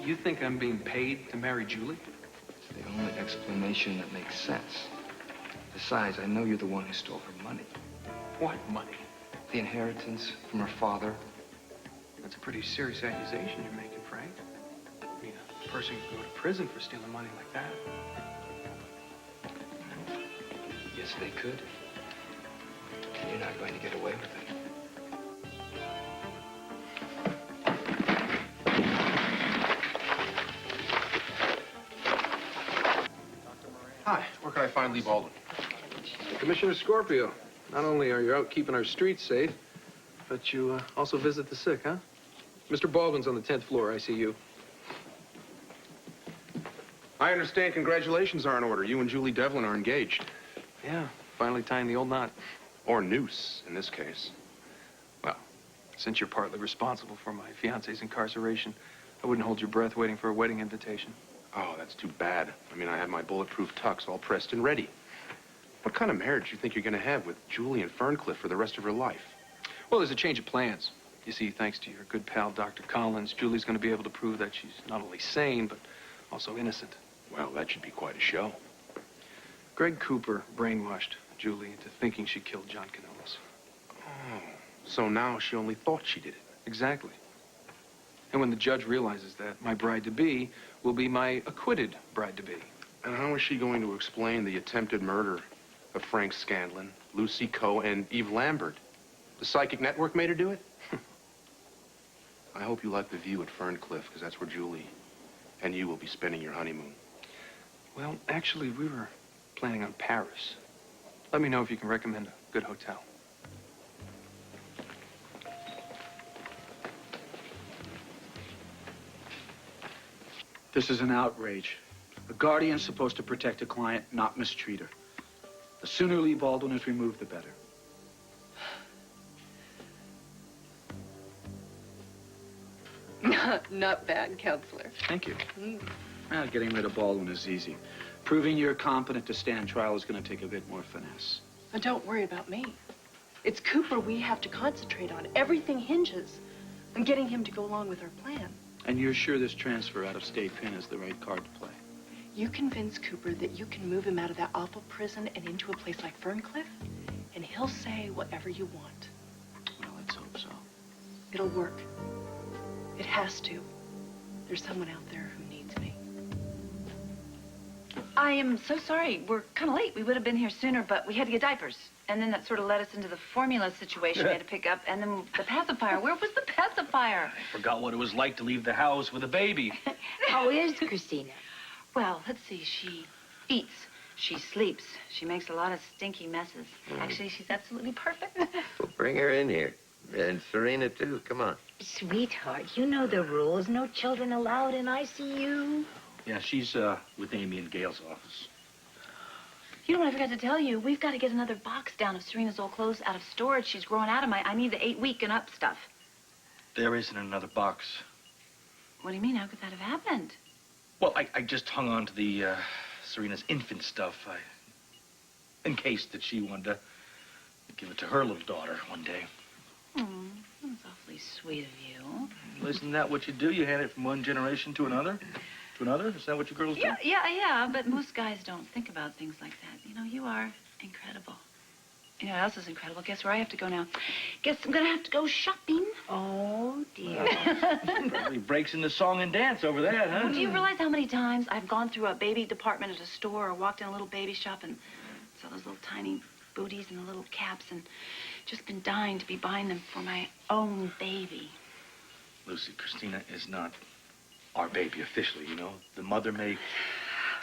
You think I'm being paid to marry Julie? It's the only explanation that makes sense. Besides, I know you're the one who stole her money. What money? The inheritance from her father. That's a pretty serious accusation you're making, Frank. I mean, a person could go to prison for stealing money like that. Yes, they could. And you're not going to get away with it. Hi, where can I find Lee Baldwin? Commissioner Scorpio, not only are you out keeping our streets safe, but you also visit the sick, huh? Mr. Baldwin's on the 10th floor, ICU. I understand congratulations are in order. You and Julie Devlin are engaged. Yeah, finally tying the old knot. Or noose, in this case. Well, since you're partly responsible for my fiance's incarceration, I wouldn't hold your breath waiting for a wedding invitation. Oh, that's too bad. I mean, I have my bulletproof tux all pressed and ready. What kind of marriage do you think you're going to have with Julie and Ferncliff for the rest of her life? Well, there's a change of plans. You see, thanks to your good pal, Dr. Collins, Julie's going to be able to prove that she's not only sane, but also innocent. Well, that should be quite a show. Greg Cooper brainwashed Julie into thinking she killed John Canolis. Oh, so now she only thought she did it. Exactly. And when the judge realizes that, my bride-to-be will be my acquitted bride-to-be. And how is she going to explain the attempted murder of Frank Scanlon, Lucy Coe, and Eve Lambert? The psychic network made her do it? I hope you like the view at Ferncliff, because that's where Julie and you will be spending your honeymoon. Well, actually, we were planning on Paris. Let me know if you can recommend a good hotel. This is an outrage. A guardian's supposed to protect a client, not mistreat her. The sooner Lee Baldwin is removed, the better. Not bad, counselor. Thank you. Well, getting rid of Baldwin is easy. Proving you're competent to stand trial is going to take a bit more finesse. But don't worry about me. It's Cooper we have to concentrate on. Everything hinges on getting him to go along with our plan. And you're sure this transfer out of state pen is the right card to play? You convince Cooper that you can move him out of that awful prison and into a place like Ferncliff, and he'll say whatever you want. Well, let's hope so. It'll work. It has to. There's someone out there who needs me. I am so sorry. We're kind of late. We would have been here sooner, but we had to get diapers. And then that sort of led us into the formula situation we had to pick up. And then the pacifier. Where was the pacifier? I forgot what it was like to leave the house with a baby. How is Christina? Well, let's see. She eats. She sleeps. She makes a lot of stinky messes. Actually, she's absolutely perfect. Well, bring her in here. And Serena, too. Come on. Sweetheart, you know the rules. No children allowed in ICU. Yeah, she's with Amy in Gail's office. You know what I forgot to tell you? We've got to get another box down of Serena's old clothes out of storage. She's growing out of I need the 8-week and up stuff. There isn't another box. What do you mean? How could that have happened? Well, I just hung on to the Serena's infant stuff. In case that she wanted to give it to her little daughter one day. Oh, that's awfully sweet of you. Well, isn't that what you do? You hand it from one generation to another? To another? Is that what you girls do? Yeah, but most guys don't think about things like that. You know, you are incredible. You know what else is incredible? Guess where I have to go now? Guess I'm gonna have to go shopping. Oh, dear. Probably breaks into song and dance over that, huh? Do you realize how many times I've gone through a baby department at a store or walked in a little baby shop and saw those little tiny booties and the little caps and just been dying to be buying them for my own baby. Lucy, Christina is not our baby officially, you know. The mother may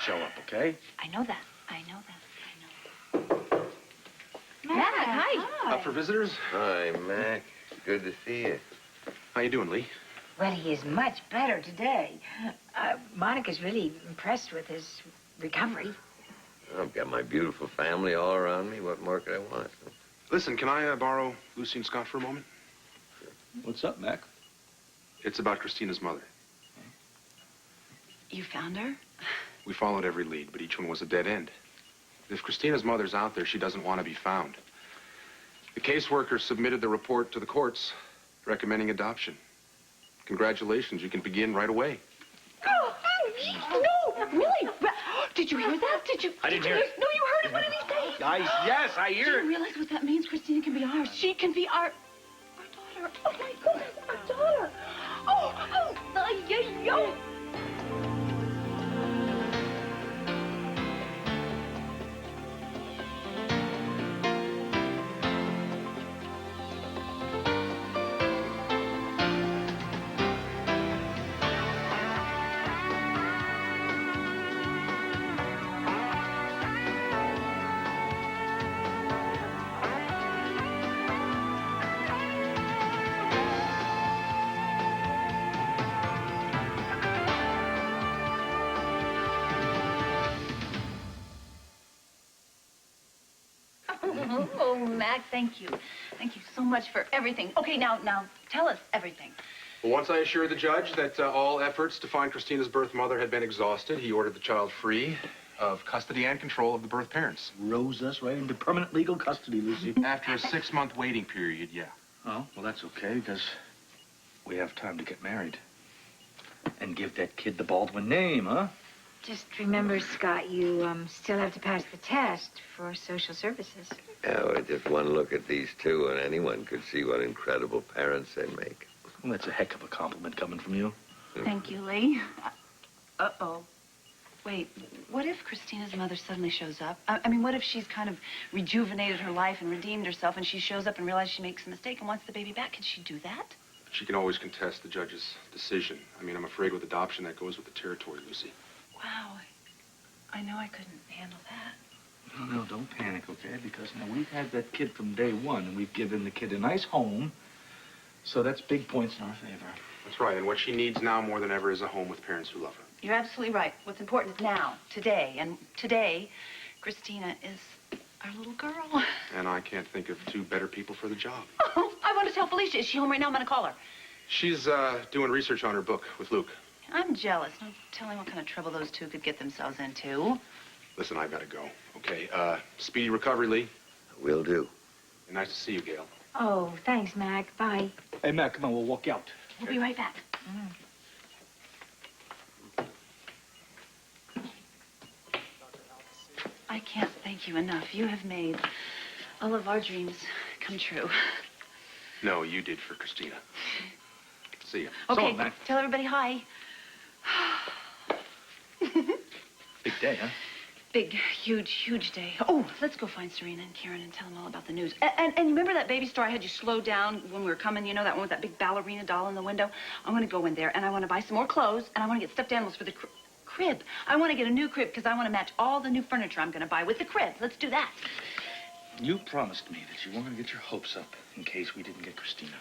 show up, okay? I know that. I know. Mac, hi. Up for visitors? Hi, Mac. Good to see you. How you doing, Lee? Well, he is much better today. Monica's really impressed with his recovery. I've got my beautiful family all around me. What more could I want? Listen, can I borrow Lucy and Scott for a moment? What's up, Mac? It's about Christina's mother. You found her? We followed every lead, but each one was a dead end. If Christina's mother's out there, she doesn't want to be found. The caseworker submitted the report to the courts recommending adoption. Congratulations, you can begin right away. you hear that? Did you? I didn't did you hear it. No, you heard it. What did he say? Guys, yes, I Do hear you it. realize what that means? Christina can be ours. She can be our daughter. Oh, my goodness, our daughter. Yo. Oh, Mac, thank you. Thank you so much for everything. Okay, now, tell us everything. Well, once I assured the judge that all efforts to find Christina's birth mother had been exhausted, he ordered the child free of custody and control of the birth parents. Rose us right into permanent legal custody, Lucy. After a 6-month waiting period, yeah. Oh, well, that's okay, because we have time to get married. And give that kid the Baldwin name, huh? Just remember, Scott, you still have to pass the test for social services. Yeah, well, just one look at these two, and anyone could see what incredible parents they make. Well, that's a heck of a compliment coming from you. Thank you, Lee. Uh-oh. Wait, what if Christina's mother suddenly shows up? I mean, what if she's kind of rejuvenated her life and redeemed herself, and she shows up and realizes she makes a mistake and wants the baby back? Can she do that? She can always contest the judge's decision. I mean, I'm afraid with adoption, that goes with the territory, Lucy. Wow. I know I couldn't handle that. No, don't panic, okay? Because now we've had that kid from day one, and we've given the kid a nice home. So that's big points in our favor. That's right, and what she needs now more than ever is a home with parents who love her. You're absolutely right. What's important is now, today. And today, Christina is our little girl. And I can't think of two better people for the job. Oh, I want to tell Felicia. Is she home right now? I'm going to call her. She's doing research on her book with Luke. I'm jealous. No telling what kind of trouble those two could get themselves into. Listen, I've got to go. Okay, speedy recovery, Lee. Will do. Nice to see you, Gail. Oh, thanks, Mac. Bye. Hey, Matt, come on, we'll walk out. We'll be right back. I can't thank you enough. You have made all of our dreams come true. No, you did for Christina. See ya. Okay, long, Mac. tell everybody hi. Big day, huh? Big, huge day. Oh, let's go find Serena and Karen and tell them all about the news. And remember that baby store I had you slow down when we were coming? You know, that one with that big ballerina doll in the window? I want to go in there, and I want to buy some more clothes, and I want to get stuffed animals for the crib. I want to get a new crib because I want to match all the new furniture I'm going to buy with the crib. Let's do that. You promised me that you weren't going to get your hopes up in case we didn't get Christina.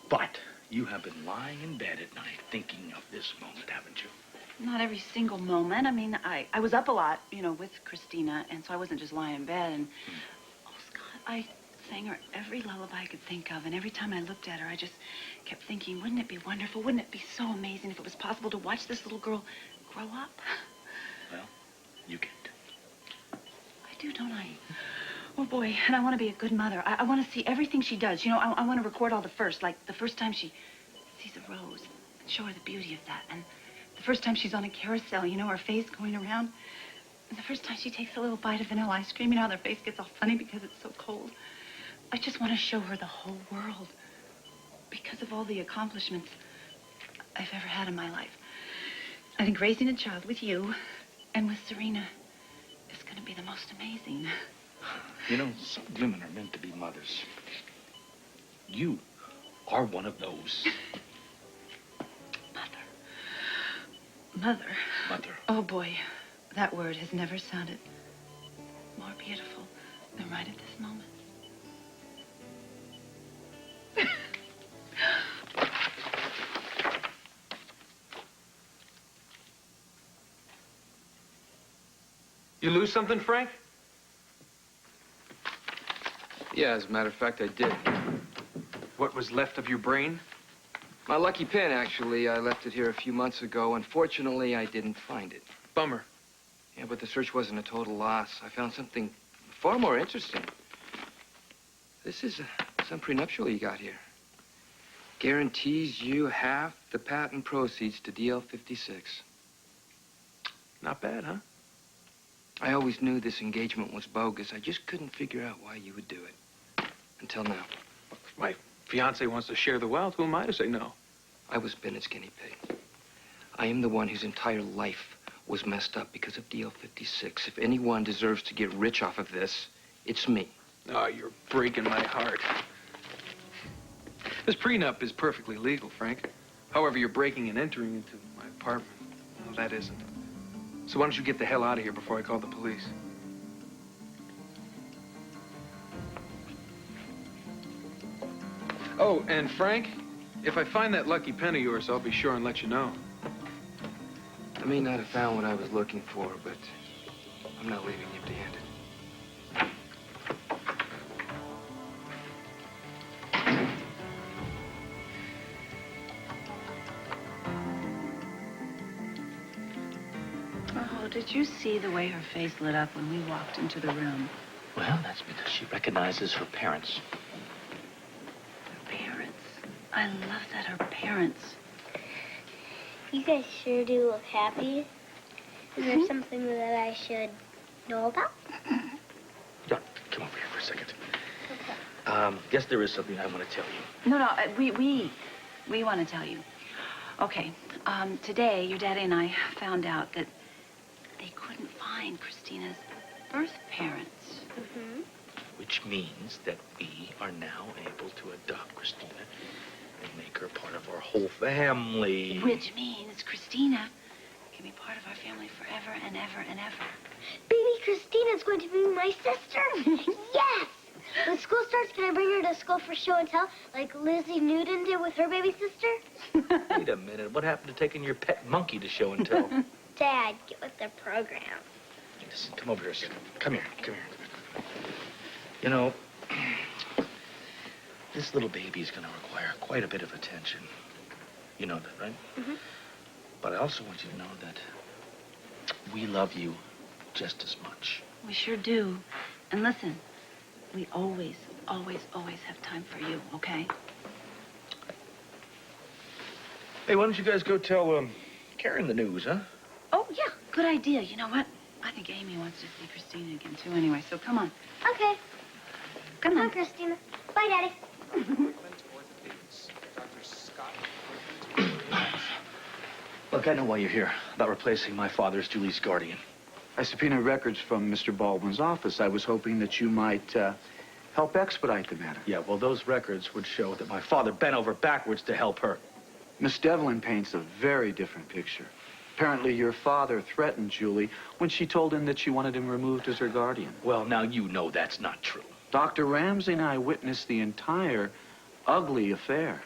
But you have been lying in bed at night thinking of this moment, haven't you? Not every single moment. I mean, I was up a lot, you know, with Christina, and so I wasn't just lying in bed. And, oh, Scott, I sang her every lullaby I could think of, and every time I looked at her, I just kept thinking, wouldn't it be wonderful? Wouldn't it be so amazing if it was possible to watch this little girl grow up? Well, you get. I do, don't I? Oh, boy, and I want to be a good mother. I want to see everything she does. You know, I want to record all the first, like the first time she sees a rose, and show her the beauty of that, and the first time she's on a carousel, you know, her face going around. And the first time she takes a little bite of vanilla ice cream, you know how their face gets all funny because it's so cold. I just want to show her the whole world because of all the accomplishments I've ever had in my life. I think raising a child with you and with Serena is going to be the most amazing. You know, some women are meant to be mothers. You are one of those. Mother. Mother. Oh, boy. That word has never sounded more beautiful than right at this moment. You lose something, Frank? Yeah, as a matter of fact, I did. What was left of your brain? My lucky pin, actually. I left it here a few months ago. Unfortunately, I didn't find it. Bummer. Yeah, but the search wasn't a total loss. I found something far more interesting. This is some prenuptial you got here. Guarantees you half the patent proceeds to DL 56. Not bad, huh? I always knew this engagement was bogus. I just couldn't figure out why you would do it. Until now. If my fiancée wants to share the wealth, who am I to say no? I was Bennett's guinea pig. I am the one whose entire life was messed up because of Deal 56. If anyone deserves to get rich off of this, it's me. Oh, you're breaking my heart. This prenup is perfectly legal, Frank. However, you're breaking and entering into my apartment. Well, that isn't. So why don't you get the hell out of here before I call the police? Oh, and Frank, if I find that lucky pen of yours, I'll be sure and let you know. I may not have found what I was looking for, but I'm not leaving empty-handed. Oh, did you see the way her face lit up when we walked into the room? Well, that's because she recognizes her parents. Her parents. I love that, her parents. You guys sure do look happy. Is there something that I should know about? John, come over here for a second. Yes, there is something I want to tell you. No, we want to tell you. Okay, today your daddy and I found out that they couldn't find Christina's birth parents. Mm-hmm. Which means that we are now able to adopt Christina and make her part of our whole family. Which means Christina can be part of our family forever and ever and ever. Baby Christina's going to be my sister. Yes! When school starts, can I bring her to school for show and tell, like Lizzie Newton did with her baby sister? Wait a minute. What happened to taking your pet monkey to show and tell? Dad, get with the program. Listen, come over here a second. Come here. Come here. You know, this little baby is going to require quite a bit of attention. You know that, right? Mm-hmm. But I also want you to know that we love you just as much. We sure do. And listen, we always, always, always have time for you, okay? Hey, why don't you guys go tell Karen the news, huh? Oh, yeah, good idea. You know what? I think Amy wants to see Christina again, too, anyway, so come on. Okay. Come on. Christina. Bye, Daddy. Look, I know why you're here. About replacing my father as Julie's guardian. I subpoenaed records from Mr. Baldwin's office. I was hoping that you might help expedite the matter. Yeah, well, those records would show that my father bent over backwards to help her. Miss Devlin paints a very different picture. Apparently, your father threatened Julie when she told him that she wanted him removed as her guardian. Well, now you know that's not true. Dr. Ramsey and I witnessed the entire ugly affair.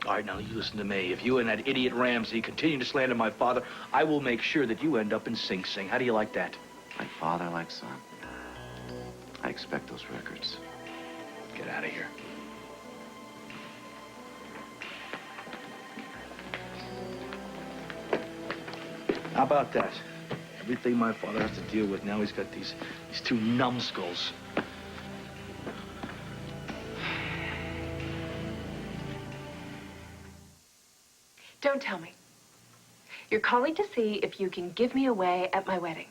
All right, now you listen to me. If you and that idiot Ramsey continue to slander my father, I will make sure that you end up in Sing Sing. How do you like that? Like father, like son. I expect those records. Get out of here. How about that? Everything my father has to deal with now, he's got these two numbskulls. Don't tell me. You're calling to see if you can give me away at my wedding.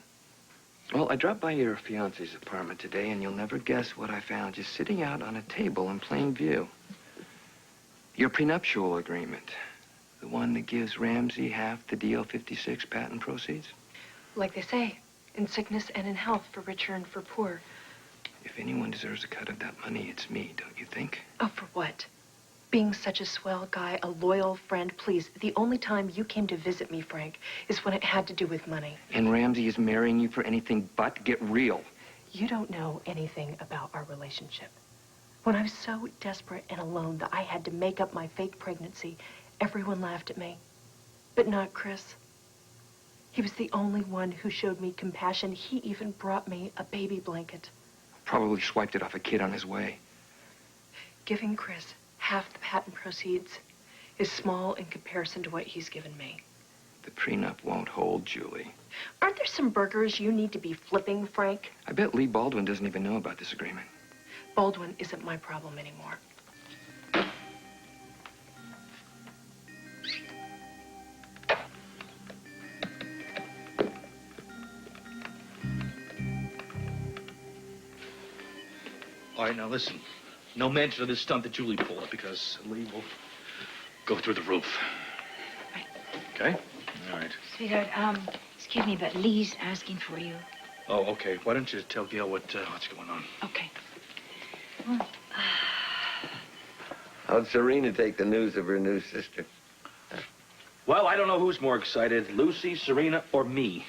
Well, I dropped by your fiance's apartment today, and you'll never guess what I found just sitting out on a table in plain view. Your prenuptial agreement. The one that gives Ramsey half the Deal 56 patent proceeds. Like they say, in sickness and in health, for richer and for poor. If anyone deserves a cut of that money, it's me, don't you think? Oh, for what? Being such a swell guy, a loyal friend, please. The only time you came to visit me, Frank, is when it had to do with money. And Ramsey is marrying you for anything but get real. You don't know anything about our relationship. When I was so desperate and alone that I had to make up my fake pregnancy, everyone laughed at me. But not Chris. He was the only one who showed me compassion. He even brought me a baby blanket. Probably swiped it off a kid on his way. Giving Chris half the patent proceeds is small in comparison to what he's given me. The prenup won't hold, Julie. Aren't there some burgers you need to be flipping, Frank? I bet Lee Baldwin doesn't even know about this agreement. Baldwin isn't my problem anymore. All right, now listen. No mention of this stunt that Julie pulled up because Lee will go through the roof. Right. Okay? All right. Sweetheart, excuse me, but Lee's asking for you. Oh, okay. Why don't you tell Gail what's going on? Okay. How'd Serena take the news of her new sister? Well, I don't know who's more excited, Lucy, Serena, or me.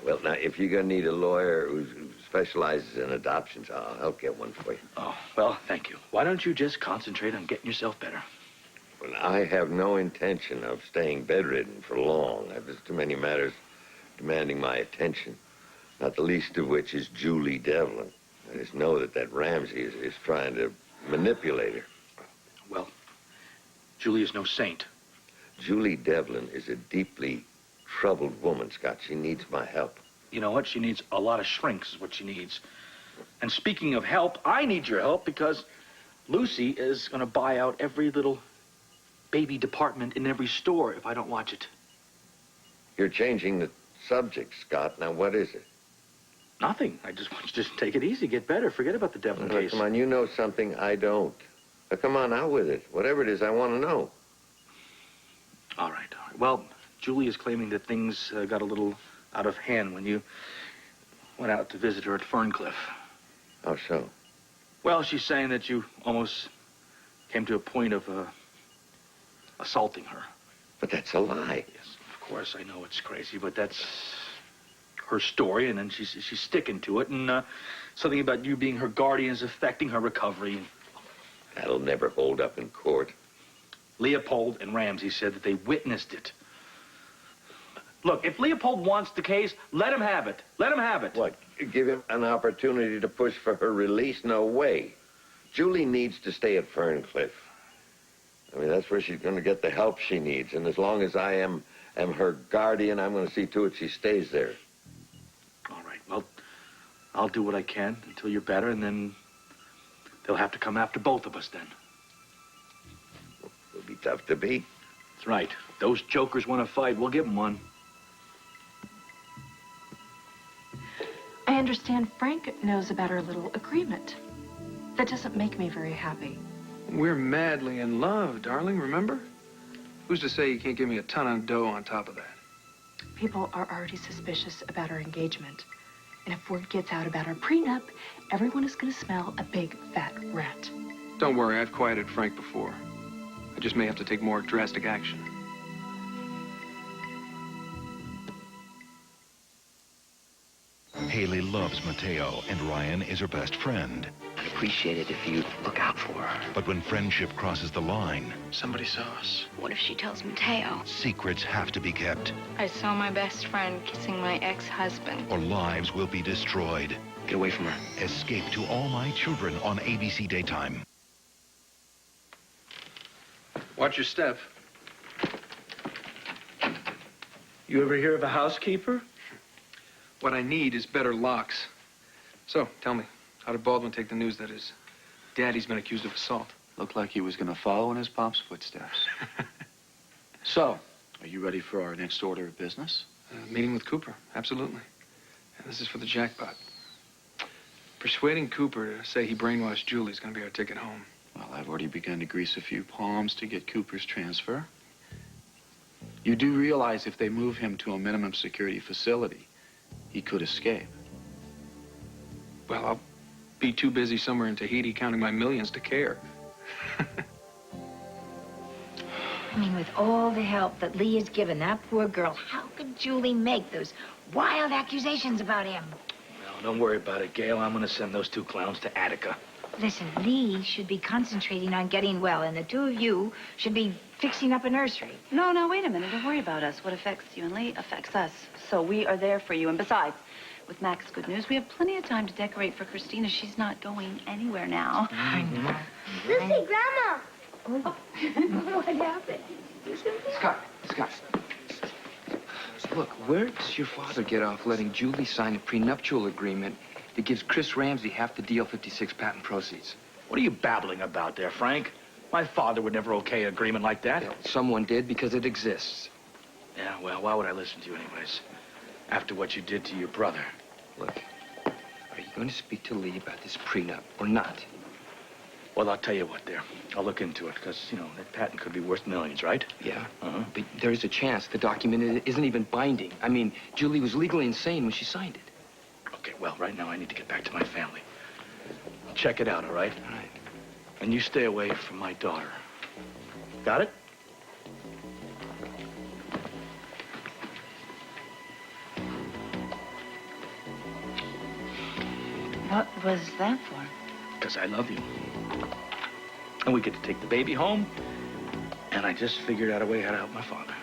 Well, now, if you're going to need a lawyer who specializes in adoptions, I'll help get one for you. Oh, well, thank you. Why don't you just concentrate on getting yourself better? Well, I have no intention of staying bedridden for long. There's too many matters demanding my attention, not the least of which is Julie Devlin. I just know that Ramsey is trying to manipulate her. Well, Julie is no saint. Julie Devlin is a deeply troubled woman, Scott. She needs my help. You know what? She needs a lot of shrinks is what she needs. And speaking of help, I need your help because Lucy is going to buy out every little baby department in every store if I don't watch it. You're changing the subject, Scott. Now, what is it? Nothing. I just want you to just take it easy, get better. Forget about the Devlin case. Come on, you know something I don't. Now, come on, out with it. Whatever it is, I want to know. All right, all right. Well, Julie is claiming that things got a little out of hand when you went out to visit her at Ferncliff. How so? Well, she's saying that you almost came to a point of assaulting her. But that's a lie. Yes, of course, I know it's crazy, but that's her story, and then she's sticking to it, and something about you being her guardian is affecting her recovery. That'll never hold up in court. Leopold and Ramsey said that they witnessed it. Look, if Leopold wants the case, let him have it. Let him have it. What? Give him an opportunity to push for her release? No way. Julie needs to stay at Ferncliff. I mean, that's where she's going to get the help she needs. And as long as I am her guardian, I'm going to see to it she stays there. All right, well, I'll do what I can until you're better, and then they'll have to come after both of us then. It'll be tough to beat. That's right. Those jokers want to fight. We'll give them one. I understand Frank knows about our little agreement. That doesn't make me very happy. We're madly in love, darling, remember? Who's to say you can't give me a ton of dough on top of that? People are already suspicious about our engagement. And if word gets out about our prenup, everyone is going to smell a big, fat rat. Don't worry, I've quieted Frank before. I just may have to take more drastic action. Haley loves Mateo, and Ryan is her best friend. I'd appreciate it if you'd look out for her. But when friendship crosses the line, Somebody saw us. What if she tells Mateo? secrets have to be kept, I saw my best friend kissing my ex-husband. or lives will be destroyed. Get away from her. Escape to All My Children on ABC Daytime. Watch your step. You ever hear of a housekeeper? What I need is better locks. So, tell me, how did Baldwin take the news that his daddy's been accused of assault? Looked like he was going to follow in his pop's footsteps. So, are you ready for our next order of business? Meeting with Cooper, absolutely. And this is for the jackpot. Persuading Cooper to say he brainwashed Julie is going to be our ticket home. Well, I've already begun to grease a few palms to get Cooper's transfer. You do realize if they move him to a minimum security facility, he could escape. Well, I'll be too busy somewhere in Tahiti counting my millions to care. I mean, with all the help that Lee has given that poor girl, how could Julie make those wild accusations about him? Well, don't worry about it, Gail. I'm going to send those two clowns to Attica. Listen, Lee should be concentrating on getting well, and the two of you should be fixing up a nursery. No, wait a minute. Don't worry about us. What affects you and Lee affects us. So we are there for you. And besides, with Mac's good news, we have plenty of time to decorate for Christina. She's not going anywhere now. I know. Lucy, Grandma! What happened? Scott. Look, where does your father get off letting Julie sign a prenuptial agreement that gives Chris Ramsey half the DL56 patent proceeds? What are you babbling about there, Frank? My father would never okay an agreement like that. Yeah, someone did because it exists. Yeah, well, why would I listen to you anyways? After what you did to your brother. Look, are going to speak to Lee about this prenup or not? Well, I'll tell you what, there. I'll look into it, because, you know, that patent could be worth millions, right? Yeah. Uh-huh. But there is a chance the document isn't even binding. I mean, Julie was legally insane when she signed it. Okay, well, right now I need to get back to my family. I'll check it out, all right? All right. And you stay away from my daughter. Got it? What was that for? Because I love you. And we get to take the baby home, and I just figured out a way how to help my father.